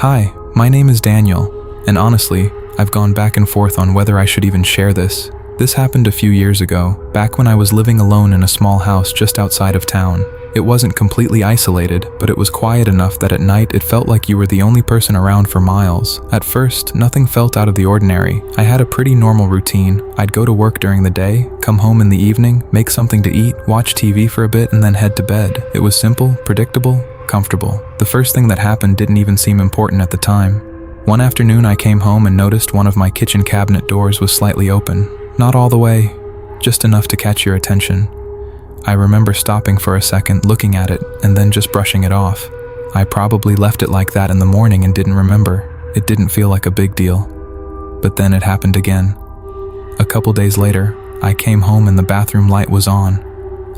Hi, my name is Daniel, and honestly, I've gone back and forth on whether I should even share this. This happened a few years ago, back when I was living alone in a small house just outside of town. It wasn't completely isolated, but it was quiet enough that at night it felt like you were the only person around for miles. At first, nothing felt out of the ordinary. I had a pretty normal routine. I'd go to work during the day, come home in the evening, make something to eat, watch TV for a bit, and then head to bed. It was simple, predictable, comfortable. The first thing that happened didn't even seem important at the time. One afternoon I came home and noticed one of my kitchen cabinet doors was slightly open. Not all the way, just enough to catch your attention. I remember stopping for a second, looking at it, and then just brushing it off. I probably left it like that in the morning and didn't remember. It didn't feel like a big deal. But then it happened again. A couple days later, I came home and the bathroom light was on.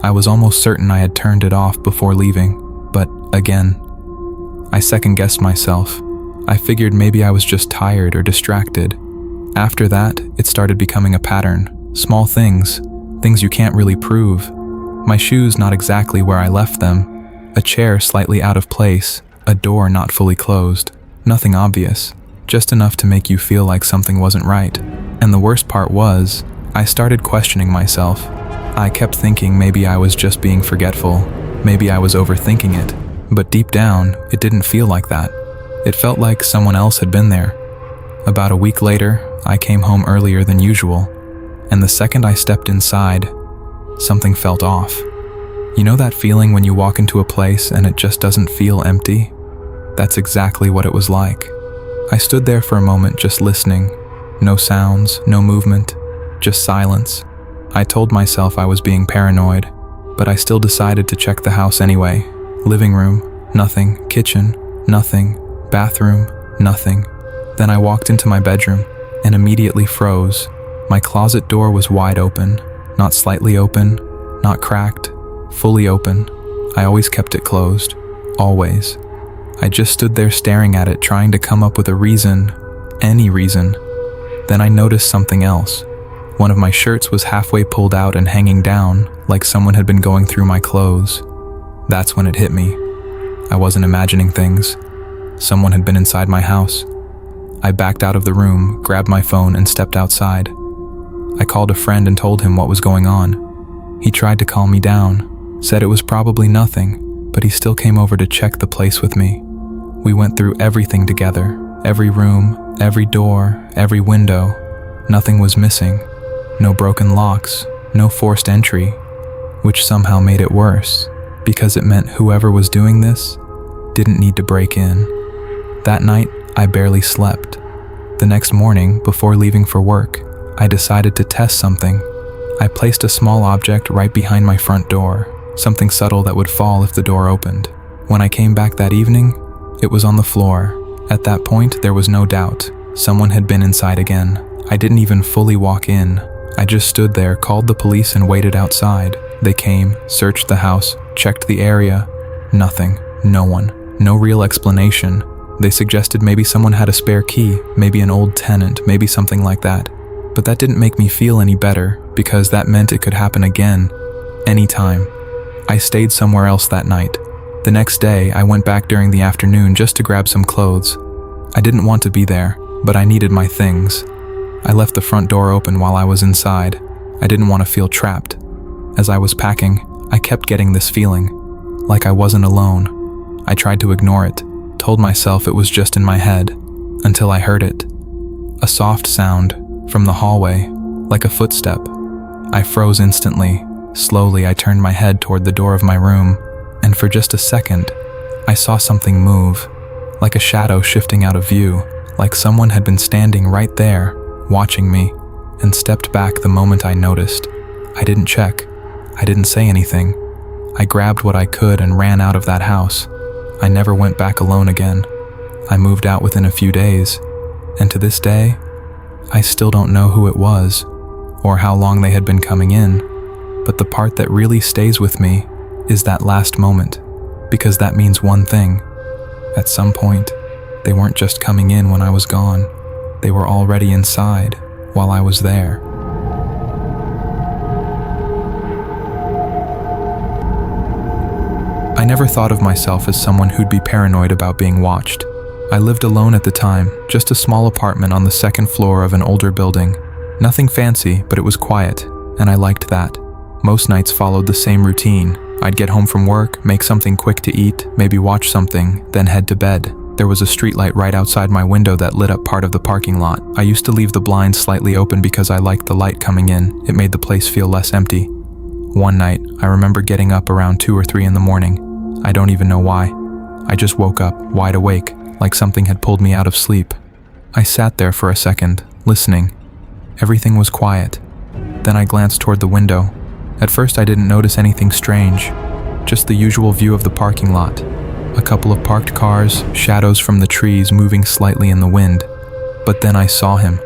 I was almost certain I had turned it off before leaving, but again, I second-guessed myself. I figured maybe I was just tired or distracted. After that, it started becoming a pattern. Small things you can't really prove. My shoes not exactly where I left them, a chair slightly out of place, a door not fully closed. Nothing obvious, just enough to make you feel like something wasn't right. And the worst part was, I started questioning myself. I kept thinking maybe I was just being forgetful, maybe I was overthinking it. But deep down, it didn't feel like that. It felt like someone else had been there. About a week later, I came home earlier than usual, and the second I stepped inside, something felt off. You know that feeling when you walk into a place and it just doesn't feel empty? That's exactly what it was like. I stood there for a moment just listening. No sounds, no movement, just silence. I told myself I was being paranoid, but I still decided to check the house anyway. Living room, nothing. Kitchen, nothing. Bathroom, nothing. Then I walked into my bedroom and immediately froze. My closet door was wide open, not slightly open, not cracked, fully open. I always kept it closed, always. I just stood there staring at it, trying to come up with a reason, any reason. Then I noticed something else. One of my shirts was halfway pulled out and hanging down, like someone had been going through my clothes. That's when it hit me. I wasn't imagining things. Someone had been inside my house. I backed out of the room, grabbed my phone, and stepped outside. I called a friend and told him what was going on. He tried to calm me down, said it was probably nothing, but he still came over to check the place with me. We went through everything together, every room, every door, every window. Nothing was missing, no broken locks, no forced entry, which somehow made it worse, because it meant whoever was doing this didn't need to break in. That night, I barely slept. The next morning, before leaving for work, I decided to test something. I placed a small object right behind my front door, something subtle that would fall if the door opened. When I came back that evening, it was on the floor. At that point, there was no doubt. Someone had been inside again. I didn't even fully walk in. I just stood there, called the police, and waited outside. They came, searched the house, checked the area. Nothing. No one. No real explanation. They suggested maybe someone had a spare key, maybe an old tenant, maybe something like that. But that didn't make me feel any better, because that meant it could happen again, anytime. I stayed somewhere else that night. The next day, I went back during the afternoon just to grab some clothes. I didn't want to be there, but I needed my things. I left the front door open while I was inside. I didn't want to feel trapped. As I was packing, I kept getting this feeling, like I wasn't alone. I tried to ignore it, told myself it was just in my head, until I heard it. A soft sound from the hallway, like a footstep. I froze instantly. Slowly, I turned my head toward the door of my room, and for just a second, I saw something move, like a shadow shifting out of view, like someone had been standing right there, watching me, and stepped back the moment I noticed. I didn't check. I didn't say anything. I grabbed what I could and ran out of that house. I never went back alone again. I moved out within a few days, and to this day, I still don't know who it was, or how long they had been coming in, but the part that really stays with me is that last moment, because that means one thing. At some point, they weren't just coming in when I was gone, they were already inside while I was there. I never thought of myself as someone who'd be paranoid about being watched. I lived alone at the time, just a small apartment on the second floor of an older building. Nothing fancy, but it was quiet, and I liked that. Most nights followed the same routine. I'd get home from work, make something quick to eat, maybe watch something, then head to bed. There was a streetlight right outside my window that lit up part of the parking lot. I used to leave the blinds slightly open because I liked the light coming in. It made the place feel less empty. One night, I remember getting up around 2 or 3 in the morning. I don't even know why. I just woke up, wide awake, like something had pulled me out of sleep. I sat there for a second, listening. Everything was quiet. Then I glanced toward the window. At first I didn't notice anything strange, just the usual view of the parking lot. A couple of parked cars, shadows from the trees moving slightly in the wind. But then I saw him.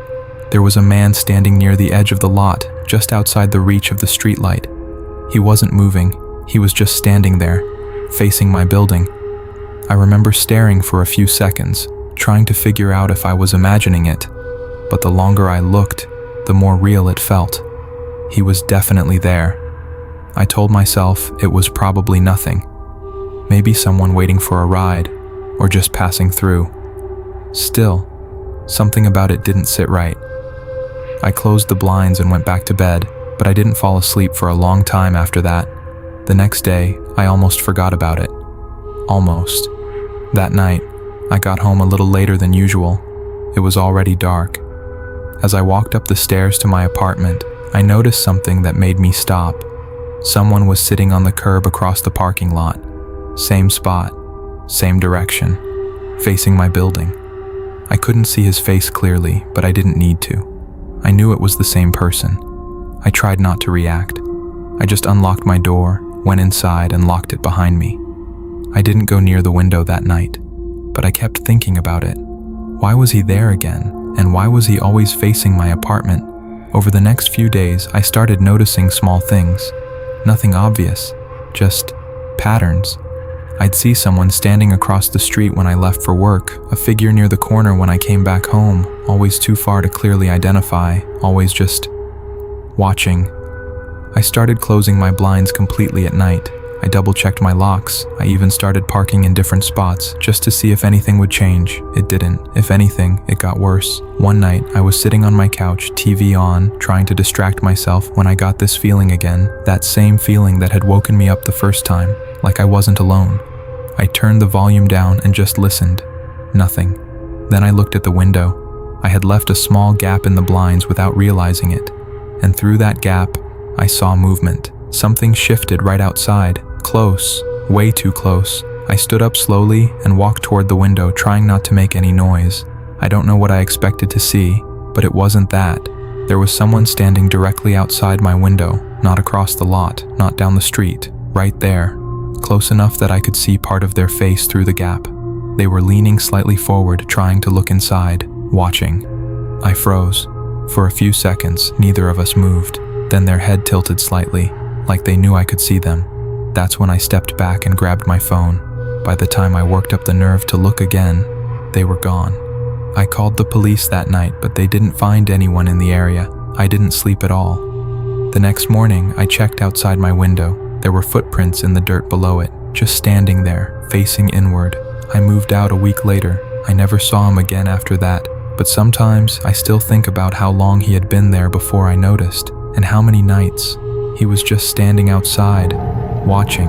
There was a man standing near the edge of the lot, just outside the reach of the streetlight. He wasn't moving, he was just standing there, facing my building. I remember staring for a few seconds, trying to figure out if I was imagining it. But the longer I looked, the more real it felt. He was definitely there. I told myself it was probably nothing. Maybe someone waiting for a ride, or just passing through. Still, something about it didn't sit right. I closed the blinds and went back to bed, but I didn't fall asleep for a long time after that. The next day, I almost forgot about it. Almost. That night, I got home a little later than usual. It was already dark. As I walked up the stairs to my apartment, I noticed something that made me stop. Someone was sitting on the curb across the parking lot. Same spot, same direction, facing my building. I couldn't see his face clearly, but I didn't need to. I knew it was the same person. I tried not to react. I just unlocked my door, went inside, and locked it behind me. I didn't go near the window that night, but I kept thinking about it. Why was he there again, and why was he always facing my apartment? Over the next few days, I started noticing small things. Nothing obvious, just patterns. I'd see someone standing across the street when I left for work, a figure near the corner when I came back home, always too far to clearly identify, always just watching. I started closing my blinds completely at night. I double-checked my locks. I even started parking in different spots just to see if anything would change. It didn't. If anything, it got worse. One night, I was sitting on my couch, TV on, trying to distract myself when I got this feeling again, that same feeling that had woken me up the first time, like I wasn't alone. I turned the volume down and just listened. Nothing. Then I looked at the window. I had left a small gap in the blinds without realizing it, and through that gap, I saw movement. Something shifted right outside. Close, way too close. I stood up slowly and walked toward the window, trying not to make any noise. I don't know what I expected to see, but it wasn't that. There was someone standing directly outside my window, not across the lot, not down the street, right there, close enough that I could see part of their face through the gap. They were leaning slightly forward, trying to look inside, watching. I froze. For a few seconds, neither of us moved. Then their head tilted slightly, like they knew I could see them. That's when I stepped back and grabbed my phone. By the time I worked up the nerve to look again, they were gone. I called the police that night, but they didn't find anyone in the area. I didn't sleep at all. The next morning, I checked outside my window. There were footprints in the dirt below it, just standing there, facing inward. I moved out a week later. I never saw him again after that, but sometimes I still think about how long he had been there before I noticed, and how many nights he was just standing outside, watching.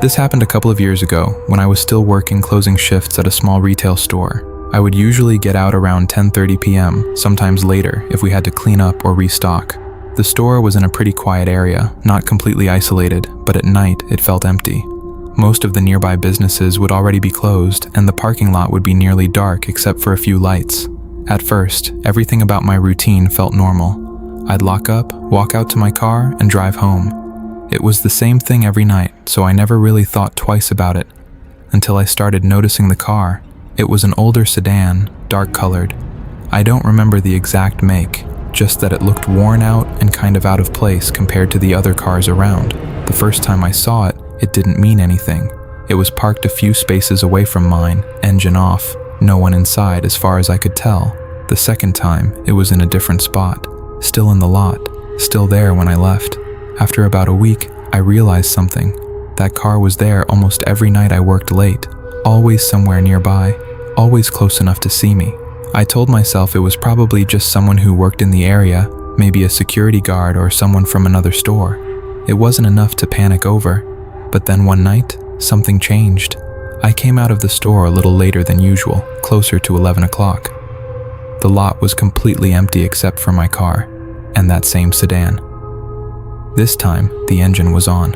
This happened a couple of years ago when I was still working closing shifts at a small retail store. I would usually get out around 10:30 p.m., sometimes later if we had to clean up or restock. The store was in a pretty quiet area, not completely isolated, but at night it felt empty. Most of the nearby businesses would already be closed, and the parking lot would be nearly dark except for a few lights. At first, everything about my routine felt normal. I'd lock up, walk out to my car, and drive home. It was the same thing every night, so I never really thought twice about it, until I started noticing the car. It was an older sedan, dark-colored. I don't remember the exact make, just that it looked worn out and kind of out of place compared to the other cars around. The first time I saw it, it didn't mean anything. It was parked a few spaces away from mine, engine off, no one inside as far as I could tell. The second time, it was in a different spot, still in the lot, still there when I left. After about a week, I realized something. That car was there almost every night I worked late, always somewhere nearby, always close enough to see me. I told myself it was probably just someone who worked in the area, maybe a security guard or someone from another store. It wasn't enough to panic over, but then one night, something changed. I came out of the store a little later than usual, closer to 11 o'clock. The lot was completely empty except for my car, and that same sedan. This time, the engine was on.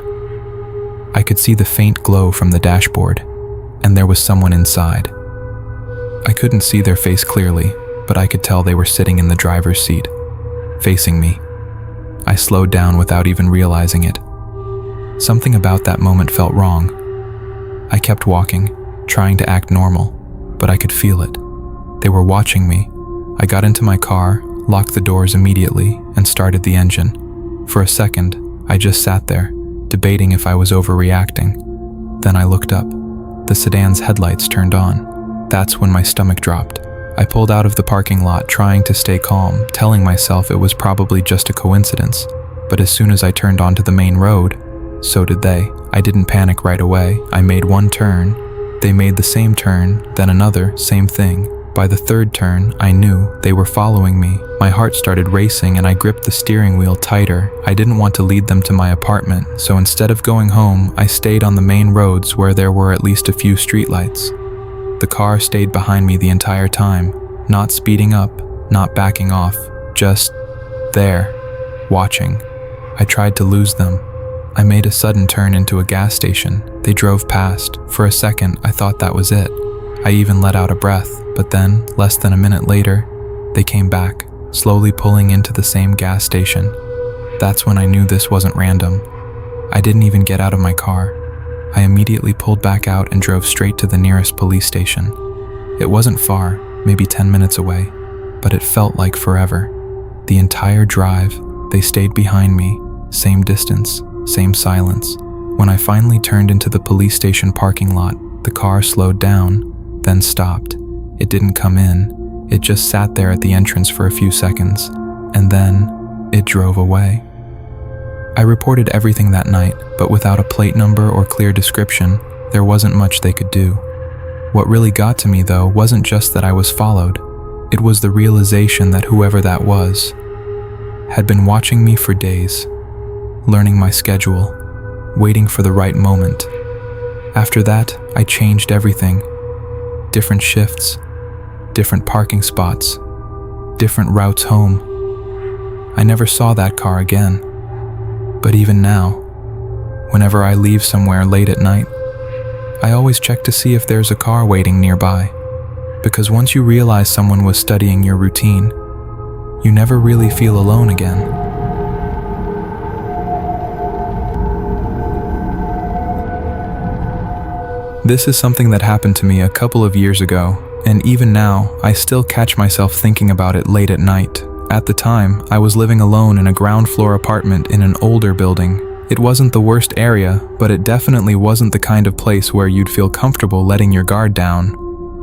I could see the faint glow from the dashboard, and there was someone inside. I couldn't see their face clearly, but I could tell they were sitting in the driver's seat, facing me. I slowed down without even realizing it. Something about that moment felt wrong. I kept walking, trying to act normal, but I could feel it. They were watching me. I got into my car, locked the doors immediately, and started the engine. For a second, I just sat there, debating if I was overreacting. Then I looked up. The sedan's headlights turned on. That's when my stomach dropped. I pulled out of the parking lot, trying to stay calm, telling myself it was probably just a coincidence. But as soon as I turned onto the main road, so did they. I didn't panic right away. I made one turn. They made the same turn, then another, same thing. By the third turn, I knew they were following me. My heart started racing and I gripped the steering wheel tighter. I didn't want to lead them to my apartment, so instead of going home, I stayed on the main roads where there were at least a few streetlights. The car stayed behind me the entire time, not speeding up, not backing off, just there, watching. I tried to lose them. I made a sudden turn into a gas station. They drove past. For a second, I thought that was it. I even let out a breath, but then, less than a minute later, they came back, slowly pulling into the same gas station. That's when I knew this wasn't random. I didn't even get out of my car. I immediately pulled back out and drove straight to the nearest police station. It wasn't far, maybe 10 minutes away, but it felt like forever. The entire drive, they stayed behind me, same distance, same silence. When I finally turned into the police station parking lot, the car slowed down, then stopped. It didn't come in. It just sat there at the entrance for a few seconds, and then it drove away. I reported everything that night, but without a plate number or clear description, there wasn't much they could do. What really got to me, though, wasn't just that I was followed. It was the realization that whoever that was had been watching me for days, learning my schedule, waiting for the right moment. After that, I changed everything. Different shifts, different parking spots, different routes home. I never saw that car again. But even now, whenever I leave somewhere late at night, I always check to see if there's a car waiting nearby. Because once you realize someone was studying your routine, you never really feel alone again. This is something that happened to me a couple of years ago, and even now, I still catch myself thinking about it late at night. At the time, I was living alone in a ground floor apartment in an older building. It wasn't the worst area, but it definitely wasn't the kind of place where you'd feel comfortable letting your guard down.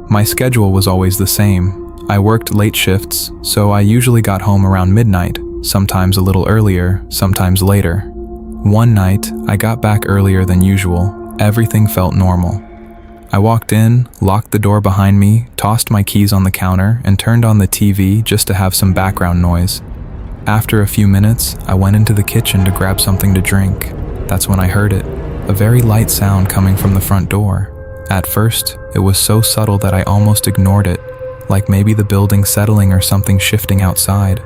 My schedule was always the same. I worked late shifts, so I usually got home around midnight, sometimes a little earlier, sometimes later. One night, I got back earlier than usual. Everything felt normal. I walked in, locked the door behind me, tossed my keys on the counter, and turned on the TV just to have some background noise. After a few minutes, I went into the kitchen to grab something to drink. That's when I heard it, a very light sound coming from the front door. At first, it was so subtle that I almost ignored it, like maybe the building settling or something shifting outside.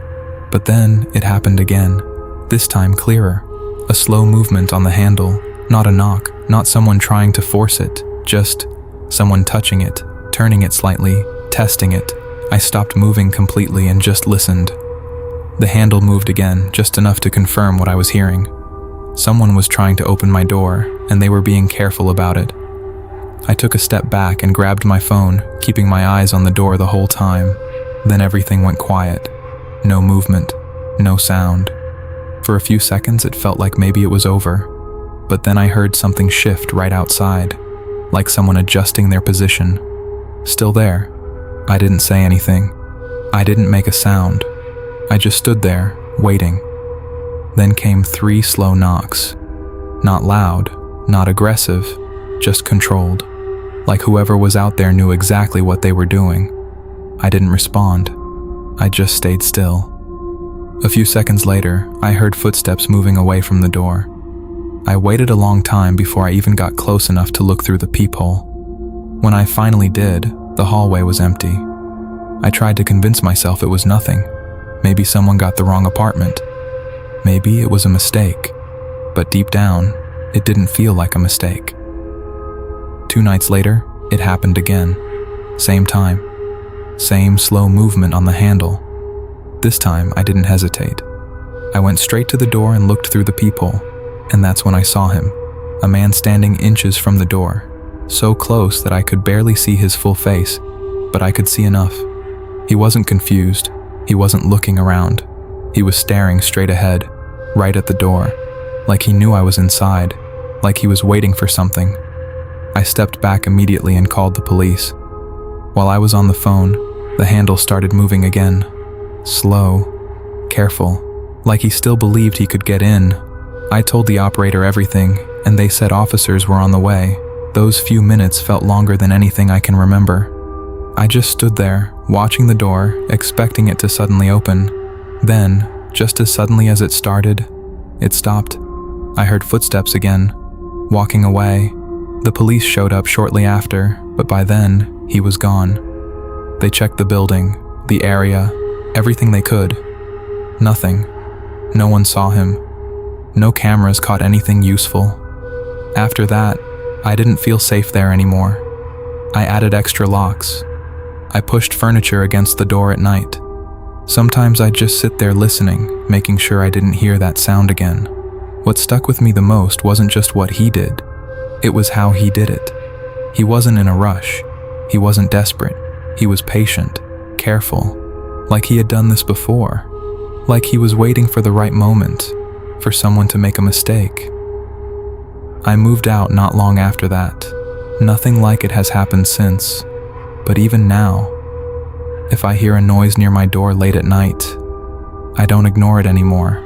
But then, it happened again, this time clearer. A slow movement on the handle, not a knock, not someone trying to force it, just someone touching it, turning it slightly, testing it. I stopped moving completely and just listened. The handle moved again, just enough to confirm what I was hearing. Someone was trying to open my door, and they were being careful about it. I took a step back and grabbed my phone, keeping my eyes on the door the whole time. Then everything went quiet. No movement, no sound. For a few seconds, it felt like maybe it was over. But then I heard something shift right outside, like someone adjusting their position. Still there. I didn't say anything. I didn't make a sound. I just stood there, waiting. Then came 3 slow knocks. Not loud, not aggressive, just controlled. Like whoever was out there knew exactly what they were doing. I didn't respond. I just stayed still. A few seconds later, I heard footsteps moving away from the door. I waited a long time before I even got close enough to look through the peephole. When I finally did, the hallway was empty. I tried to convince myself it was nothing. Maybe someone got the wrong apartment. Maybe it was a mistake. But deep down, it didn't feel like a mistake. 2 nights later, it happened again. Same time. Same slow movement on the handle. This time, I didn't hesitate. I went straight to the door and looked through the peephole, and that's when I saw him. A man standing inches from the door, so close that I could barely see his full face, but I could see enough. He wasn't confused. He wasn't looking around. He was staring straight ahead, right at the door, like he knew I was inside, like he was waiting for something. I stepped back immediately and called the police. While I was on the phone, the handle started moving again. Slow, careful, like he still believed he could get in. I told the operator everything, and they said officers were on the way. Those few minutes felt longer than anything I can remember. I just stood there, watching the door, expecting it to suddenly open. Then, just as suddenly as it started, it stopped. I heard footsteps again, walking away. The police showed up shortly after, but by then, he was gone. They checked the building, the area, everything they could. Nothing. No one saw him. No cameras caught anything useful. After that, I didn't feel safe there anymore. I added extra locks. I pushed furniture against the door at night. Sometimes I'd just sit there listening, making sure I didn't hear that sound again. What stuck with me the most wasn't just what he did. It was how he did it. He wasn't in a rush. He wasn't desperate. He was patient, careful, like he had done this before. Like he was waiting for the right moment, for someone to make a mistake. I moved out not long after that. Nothing like it has happened since. But even now, if I hear a noise near my door late at night, I don't ignore it anymore.